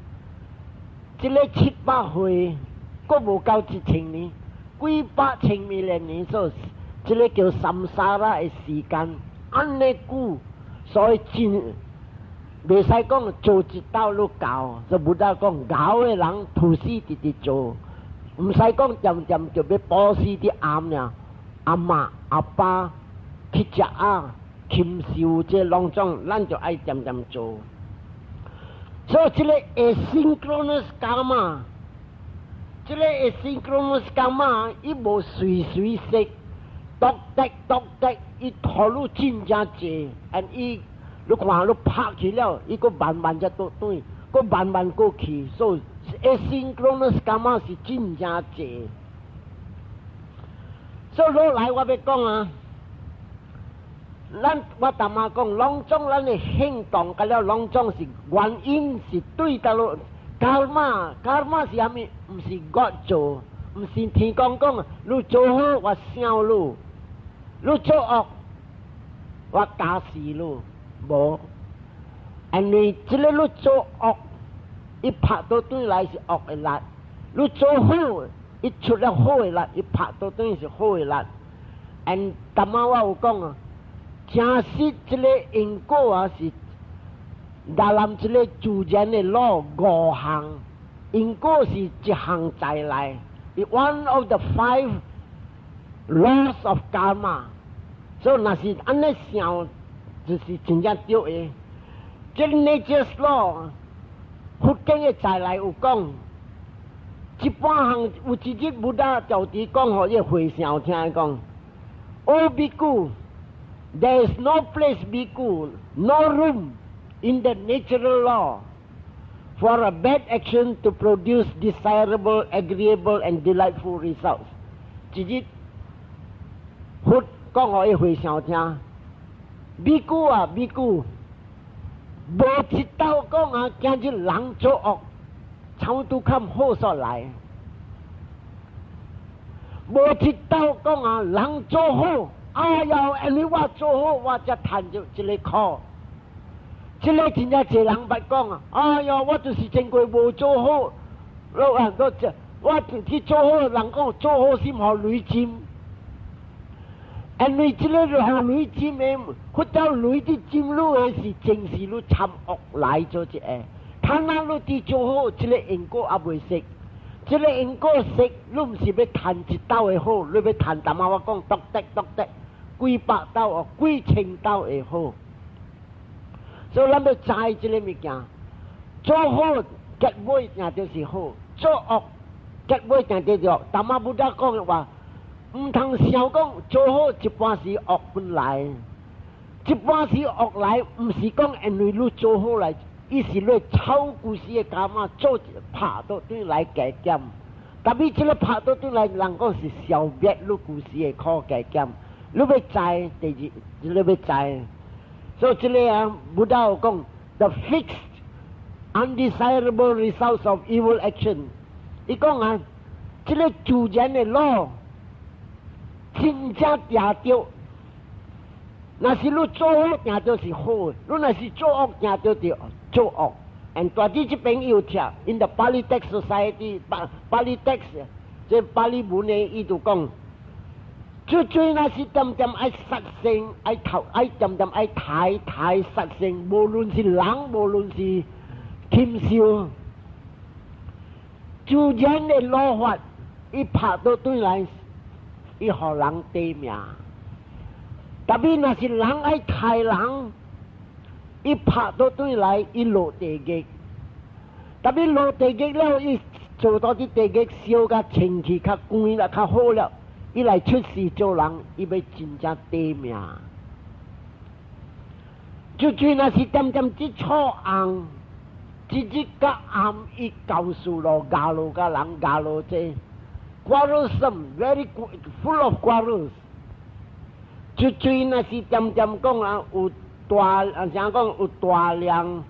这个700岁。个无够1000年，几百千年，所以这个叫三沙拉的时间，安尼久，所以真袂使讲做一道都搞，就不得讲搞的人徒死直做，唔使讲点就要保持啲啱呀，阿妈阿爸去食啊，禽兽这两种，咱就爱点点做。所以这个 asynchronous karma， 这个 asynchronous karma， 伊无随随式，独特，伊投入真正济，伊你看你拍起了，伊个慢慢才倒转，个慢慢过去，所以 asynchronous karma 是真正济。所以落来我要讲啊。我淡仔讲，两种咱的行动，甲了两种是原因是对到咯。karma 是虾米？唔是我做，唔是天公讲，你做好我笑你，你做恶我打死你，无。因为这个你做恶，伊拍到对来是恶的力；你做好，伊出了好的力，伊拍到对是好的力。淡仔我有讲啊。正式这个因果啊是dalam这个自然的 law 五项，因果是一项再来。One of the 5 laws of karma。所以那是安尼想，就是真正对的。这个 nature's law， 佛经的再来有讲，一般项有一日布达就伫讲互伊回想听讲，哦比古。There is no place, Bhikkhu, no room in the natural law for a bad action to produce desirable, agreeable, and delightful results. 一日，佛讲互伊回想听，比丘啊，比丘，无一道讲啊，今日人作恶，草都看好所来；无一道讲啊，人做好。哎呀！你我做好，我才赚着一个苦。这个真正侪人捌讲啊！哎呀，我就是前过无做好，我去做好，人讲做好心互雷针。因为这个互雷针的，或者雷的针路的是正是你参恶来做一个。他那你伫做好，这个因果也未识。这个因果识，你唔是要赚一斗的好，你要赚淡仔我讲独特。几百斗哦，几千斗会好，所以咱要知这个物件，做好结尾定就是好，做恶结尾定就是恶。淡仔不得讲的话，唔通想讲做好一般是恶本来，一般是恶来，唔是讲因为你做好来，伊是你超故事的干嘛做拍到对来加减，但是这个拍到对来，人讲是消灭你故事的苦加减。你要知，第二，你要知，所以这个啊，不道讲 the fixed undesirable results of evil action。伊讲啊，这个自然的路，真正定着，若是你做好定着是好的，你若是做恶定着就做恶。And 大啲这边有听 ，in the Pali text society， Pali text， 这巴利文呢，伊就讲。最那是点点爱杀生，爱头爱点点爱太杀生，无论是人，无论是禽兽，自然的老法，伊拍到对来，伊互人得命。特别那是人爱太人，伊拍到对来，伊落地狱。特别落地狱了，伊做到啲地狱烧甲清气较干啦，较好了。伊来出世做人，伊要真正得命。就那是点点一撮红，一日甲暗，伊告诉了家路甲人家路这 quarrelsome very full of quarrels。就那是点点讲啊，有大像讲有大量，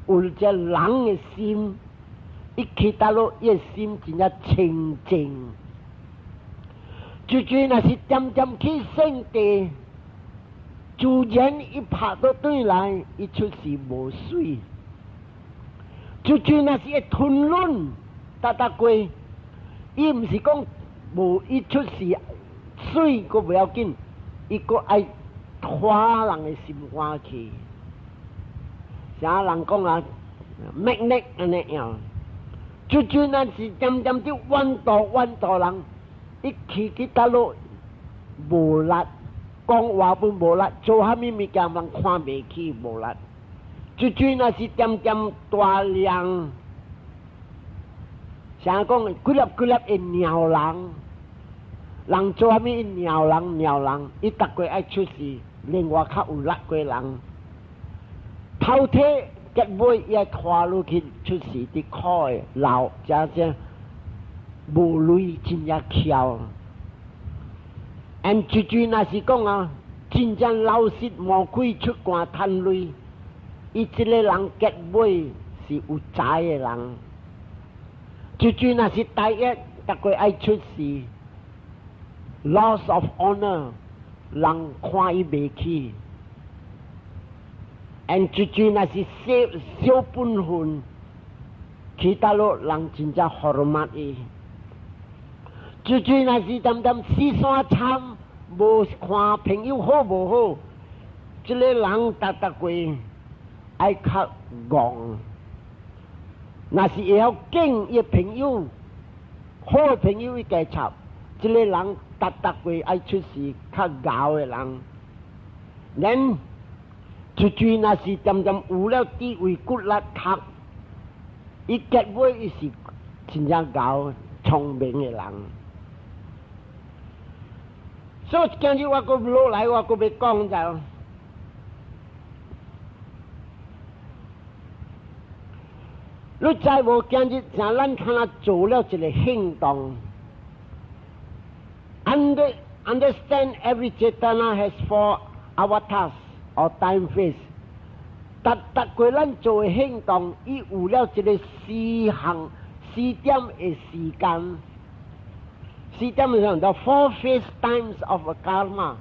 有这人的心，伊去到了伊的心真正清净。就那是点点去圣地，自然一拍到对来，伊出事无水。就那是一吞论，搭过，伊唔是讲无伊出事水个不要紧，伊个爱拖人的心肝去。啥人讲啊，magnet 安尼样，就那是点点的弯道人。一去到路无力，讲话本无力，做虾米物件人看袂起无力。最最那是点点大量，像讲几粒的鸟人，人做虾米鸟人，伊逐个爱出事，另外较有力个人，头体结尾伊拖落去出事，伫苦的老，真正无泪真正翘。最最那是讲啊，真正老实无亏出汗趁泪。伊这个人结尾是有才的人，最最那是第一，逐个爱出事 ，loss of honor， 人看伊袂起，最最那是小本分，其他路人真正hormat伊，最最那是点点四山参，无看朋友好无好，这个人逐个。爱较戆，那是会晓敬伊朋友，好朋友伊加插，这个人逐个爱出事较咬的人，人最最那是点点有了地位骨力较，伊结尾伊是真正咬聪明的人。所以今日我阁落来，我阁要讲就。你知无？今日像咱看下做了一个行动 ，understand every Chaitanya has 4 avatars or time phase。逐个咱做嘅行动，伊有了一个4點嘅時間。4點係叫 4 phase times of a karma。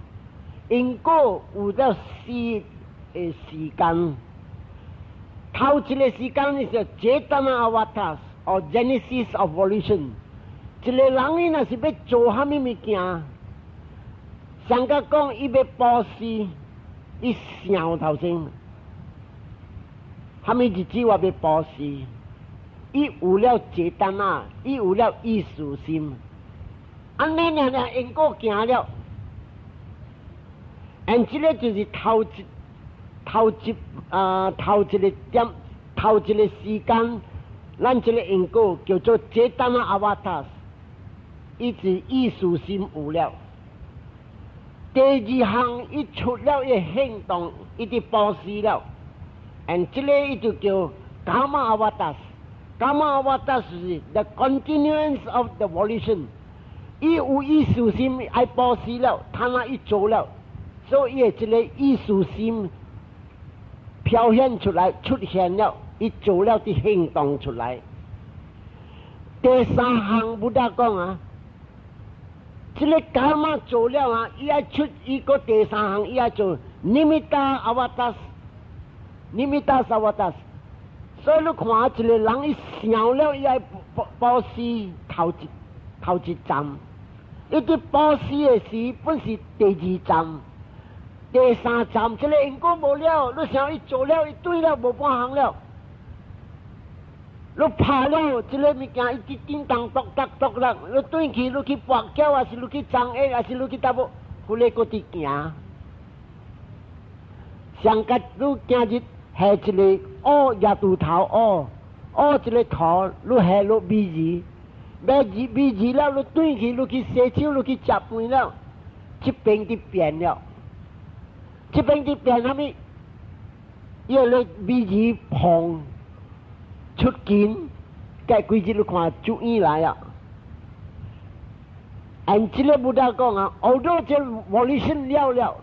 因果有了4嘅時間。頭一個時間是 Chaitanya Avatars or Genesis of Volition。一個人伊若是要做蝦米物件，上甲講伊要布施，伊想頭先，蝦米日子我要布施，伊有了Chaitanya，伊有了意識心，安尼因果行了，這個就是頭一個時間，咱這個因果叫做Chaitanya Avatars，伊是意識心有了。第二項，伊出了伊行動，伊就布施了。這個伊就叫Karma Avatars。Karma Avatars 是 the continuance of the volition。伊有意識心愛布施了，他那伊做了，所以這個意識心表現出來，出現了，伊做了啲行動出來。第三項不得講啊，這個伽馬做了啊，伊愛出伊個第三項，伊愛做Nimitta Avatars。所以你看一個人伊想了，伊愛布施頭一站，伊啲布施嘅事本是第二站。第三站，這個因果無了，你想伊做了，伊對了，無半項了。你拍了，這個物件伊叮當篤啦，你對去，你去跋筊，還是你去裝下，還是你去搭步，佢哋嗰啲行。上甲你今日下一個烏日頭烏一個頭，你下落尾字了，你對去，你去洗手，你去食飯了，這邊就變了。這邊啲病係咪？因為你鼻子碰出見，計幾日你看注意來啊！這個不得講啊，好多這 volition 了，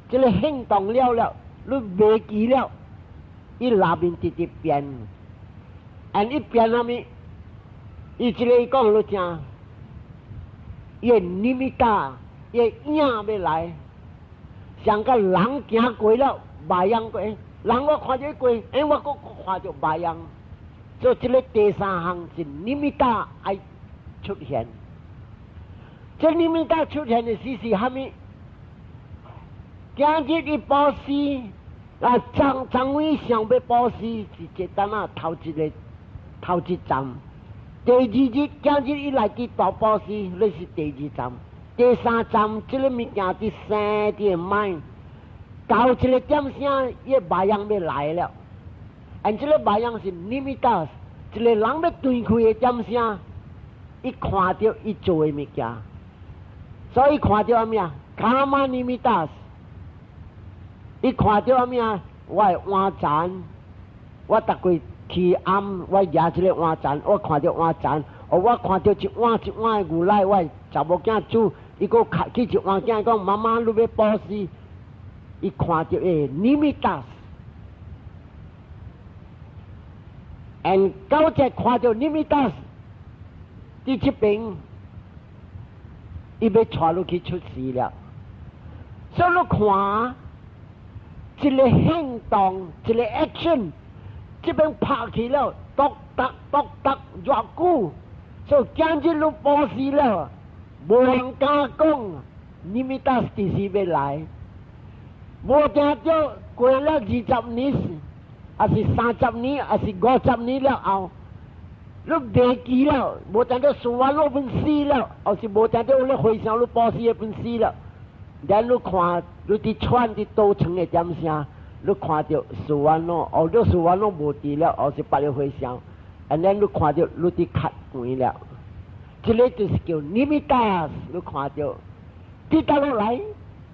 這個行動了，你未記了，伊那邊直接變，一變係咪？伊這個講你聽，伊Nimitta，伊影要來。像個人行過了，白羊過，人我看到過，我個看到白羊，所以這個第三項是Nimitta愛出現。這Nimitta出現的事是蝦米？今日的布施，張偉想要布施是Chaitanya頭一站，第二日今日伊來去大布施，那是第二站。第三站这个物件第三点卖，到这个点声，伊白羊要来了，而这个白羊是limitas，这个人要对开的点声，伊看到伊做的物件，所以看到咩啊？卡玛limitas，伊看到咩啊？我换잔，我逐个去暗，我拿这个换잔，我看到换잔，我看到一碗一碗的牛奶，我查某囝煮，伊个去一碗囝讲妈妈你要保湿，伊看到诶limitas，而狗仔看到limitas，伫这边，伊要带落去出事了，所以你看。一个行动，一个 action， 这边拍起了，咚哒咚哒，偌久，所以今日你保持了，无人敢讲，你们到第时要来，无听到过了20年，还是30年，还是50年了后，你忘记了，无听到说完那本死了，还是无听到你回想你保持那本死了，然后看。你伫穿伫都城的点声，你看到苏完咯，哦，你苏完咯无伫了，哦是8月回乡，然后你看到你伫卡关了，这个就是叫limitas，你看到，跌到落来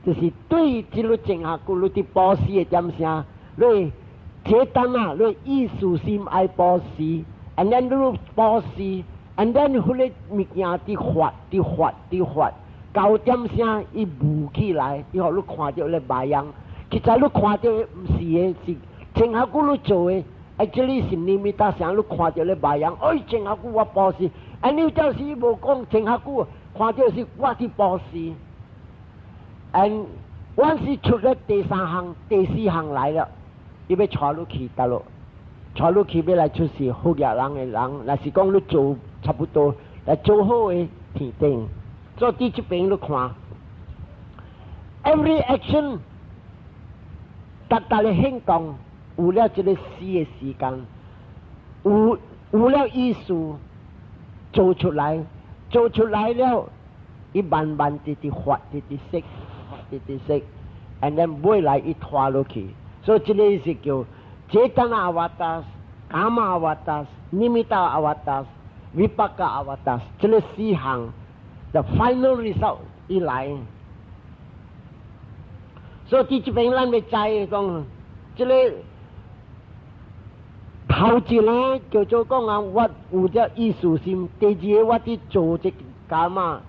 就是对这个正下古你伫保持的点声，你简单啊，你艺术性爱保持，然后你保持，然后迄个物件伫发。9点声，伊舞起来，以后你看到咧白羊，其实你看到的唔是的，是正下古你做的，这里是你咪大声，你看到咧白羊，哎，正下古我保持，你就是无讲正下古，看到是我去保持，我是出了第3项、第4项来了，伊要带你去倒落，带你去要来出事，好野人的人，若是讲你做差不多，来做好的天顶。所以这边你看 ，every action， 达的行动有了这个死的时间，有了艺术做出来了，伊慢慢地发，地色 ，and then 未来伊拖落去，所以这个是叫Cetana Avatas、Kama Avatas、Nimitta Avatas、Vipaka Avatas， 这个4项。The final result 一来，所以这边咱要知讲，这个头一个叫做讲啊，我有只艺术性；第2个我伫做这干嘛，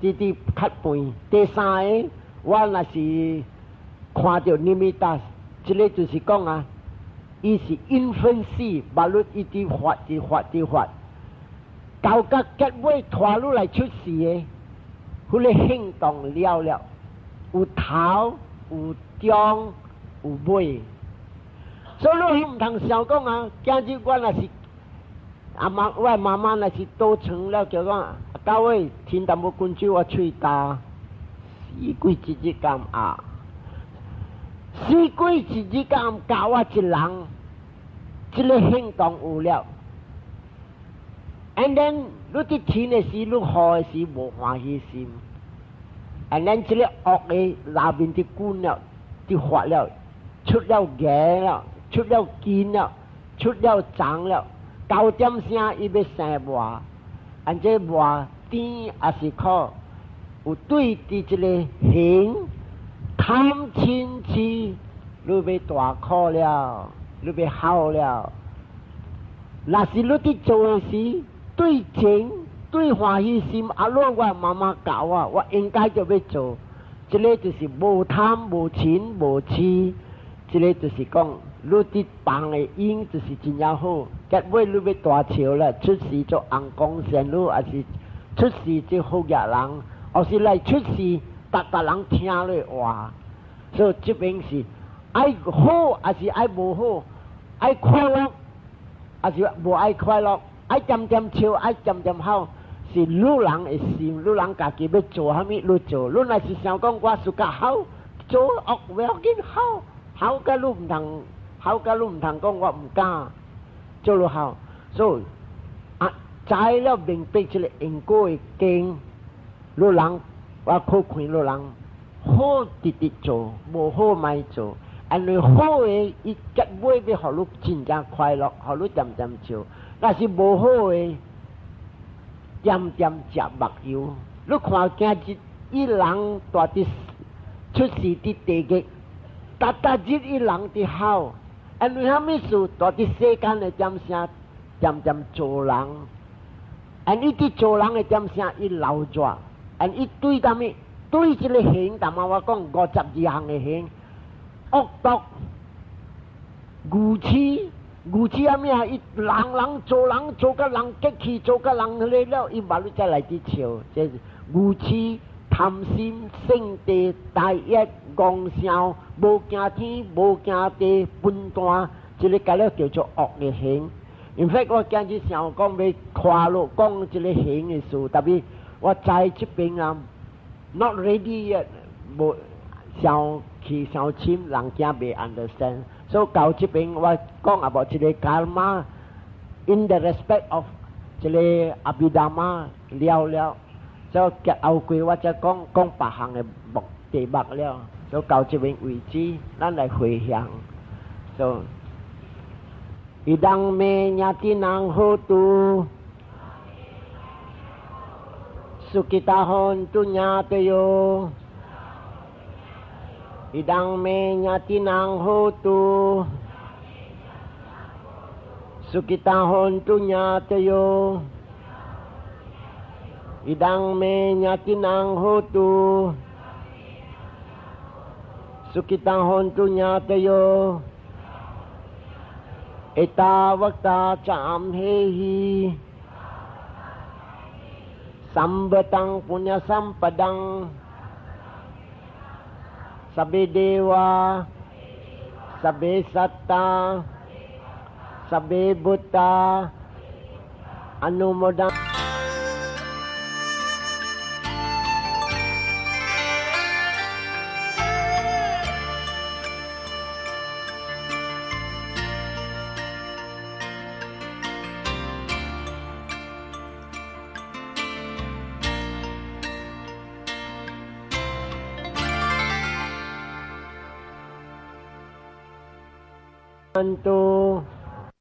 伫较背；第3个我若是看到limitas，这个就是讲啊，伊是 infancy， 把你一直发。到甲结尾拖落来出事的，迄个行动了，有头有中有尾，所以你唔通想讲啊，今日我若是我妈妈若是都成了，就讲到位天淡无滚酒我吹大，死鬼一日干啊，死鬼一日干教我一人，这个行动有了。And then 你伫天的时，你好的时无欢喜心。And then 这个恶的那边的滚了，的发了，出了芽了，出了根了，出了长了。9点声伊要生活，按这活甜也是苦，有对伫这个形贪嗔痴，你要大苦了，你要好了。若是你伫做的时，对情对欢喜心，阿罗我妈妈教我应该就要做。这个就是无贪无嗔无痴，这个就是讲你伫放的因就是真正好。结尾你要大潮了，出世做红光仙女，还是出世做好野人，或是来出世，达人听你话。所以这边是爱好还是爱无好，爱快乐还是无爱快乐。爱点点笑，爱点点好，是女人的心，女人家己要做啥物，你做。你若是想讲我自家好，做恶不要紧好，好甲你唔通，讲我唔敢做落好。所以知了明白这个因果的经，女人我可看到人好直直做，无好咪做。因为好嘅，伊结尾要互你真正快乐，互你点点做；若是无好嘅，点点食目油。你看今日伊人大啲出事啲地极，大日伊人啲好，因为虾米事大啲世间嘅点声点点做人，因伊啲做人嘅点声伊留住，因伊对啥物？对这个行，但我讲52项嘅行。恶毒、愚痴啊咩啊！伊人做个人激气，做个人嚟了，伊话你再来啲笑，即是愚痴、贪心、性地、大业、妄想、无惊天、无惊地、笨蛋，这个介了叫做恶嘅行。因fact我今日想讲要跨路讲这个行嘅事，特别我在这边啊 ，not ready yet， 无想。去想深，人家未 understand。所以到这边我讲 about 这个 karma in the respect of 这个阿毗达摩了，所以结后句我再讲别项的题目了。所以到这边为止，咱来回向。所以idang me nyatinang hotu sukitahon tunyateyo idang me nyatinang hotu sukitahon tunyateyo idang me nyatinang hotu sukitahon tunyateyo eta wakta cham hehi sambatang punya sampadang sabe dewa sabe satta sabe buddha anumodang Antu